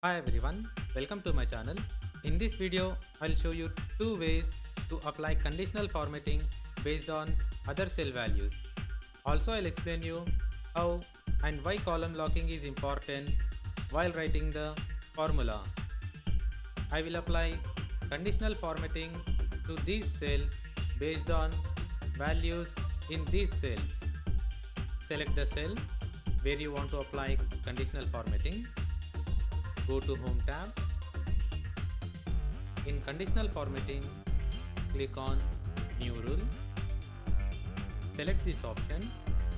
Hi everyone, welcome to my channel. In this video, I'll show you two ways to apply conditional formatting based on other cell values. Also, I'll explain you how and why column locking is important while writing the formula. I will apply conditional formatting to these cells based on values in these cells. Select the cell where you want to apply conditional formatting. Go to Home tab. In conditional formatting, click on New Rule. Select this option.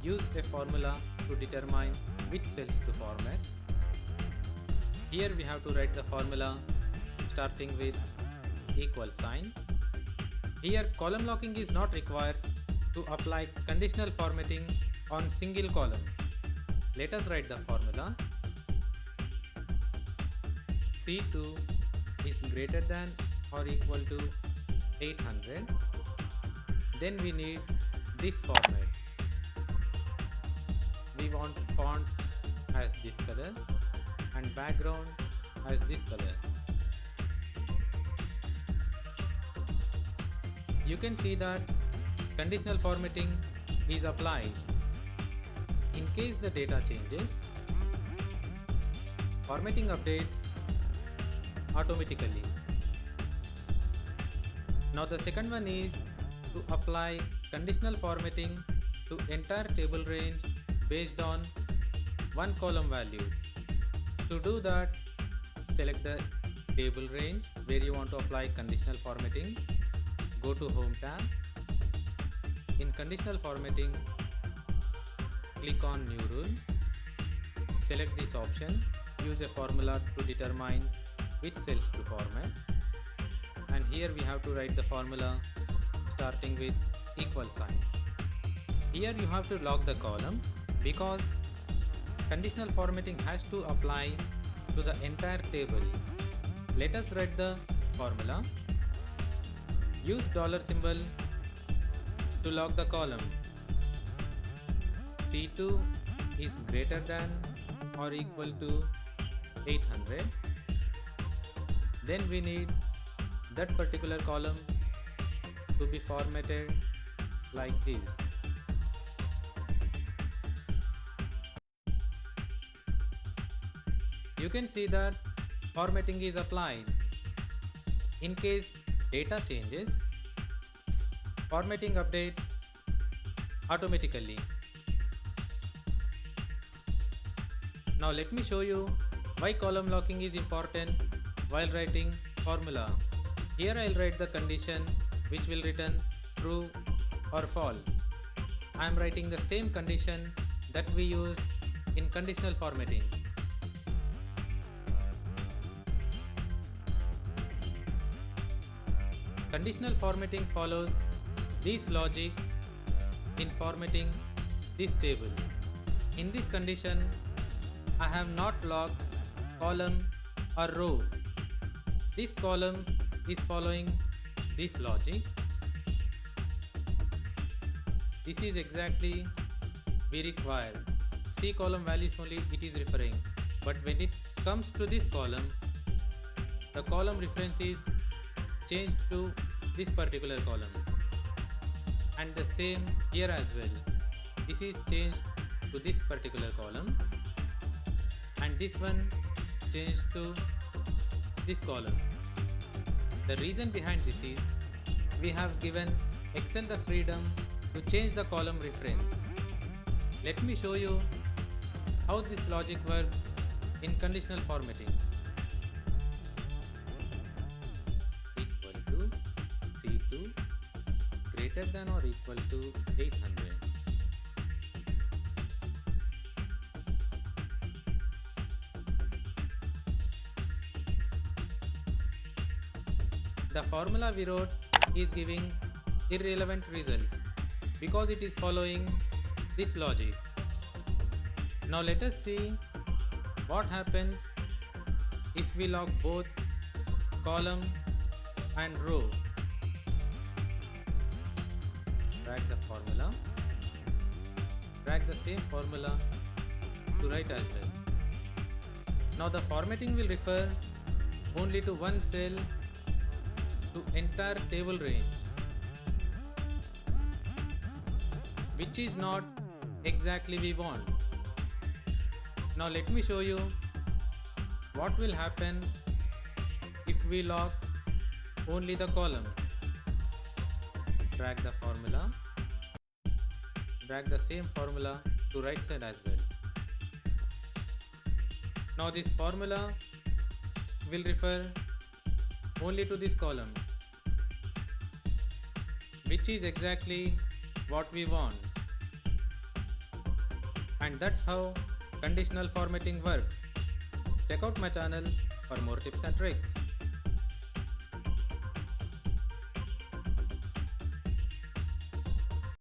Use a formula to determine which cells to format. Here we have to write the formula starting with equal sign. Here column locking is not required to apply conditional formatting on single column. Let us write the formula. C2 is greater than or equal to 800. Then we need this format. We want font as this color and background as this color. You can see that conditional formatting is applied. In case the data changes, formatting updates automatically. Now the second one is to apply conditional formatting to entire table range based on one column values. To do that, select the table range where you want to apply conditional formatting. Go to Home tab. In conditional formatting, click on New Rule. Select this option. Use a formula to determine which cells to format, and here we have to write the formula starting with equal sign. Here you have to lock the column because conditional formatting has to apply to the entire table. Let us write the formula. Use dollar symbol to lock the column. C2 is greater than or equal to 800. Then we need that particular column to be formatted like this. You can see that formatting is applied. In case data changes, formatting updates automatically. Now let me show you why column locking is important while writing formula. Here I will write the condition which will return true or false. I am writing the same condition that we use in conditional formatting. Conditional formatting follows this logic in formatting this table. In this condition, I have not locked column or row. This column is following this logic. This is exactly we require. C column values only it is referring. But when it comes to this column, the column reference is changed to this particular column. And the same here as well. This is changed to this particular column. And this one changed to this column. The reason behind this is we have given Excel the freedom to change the column reference. Let me show you how this logic works in conditional formatting. Equal to C2 greater than or equal to 800. The formula we wrote is giving irrelevant results because it is following this logic. Now let us see what happens if we lock both column and row. Drag the formula. Drag the same formula to right as well. Now the formatting will refer only to one cell to entire table range, which is not exactly we want. Now let me show you what will happen if we lock only the column. Drag the formula, drag the same formula to right side as well. Now this formula will refer only to this column, which is exactly what we want. And that's how conditional formatting works. Check out my channel for more tips and tricks.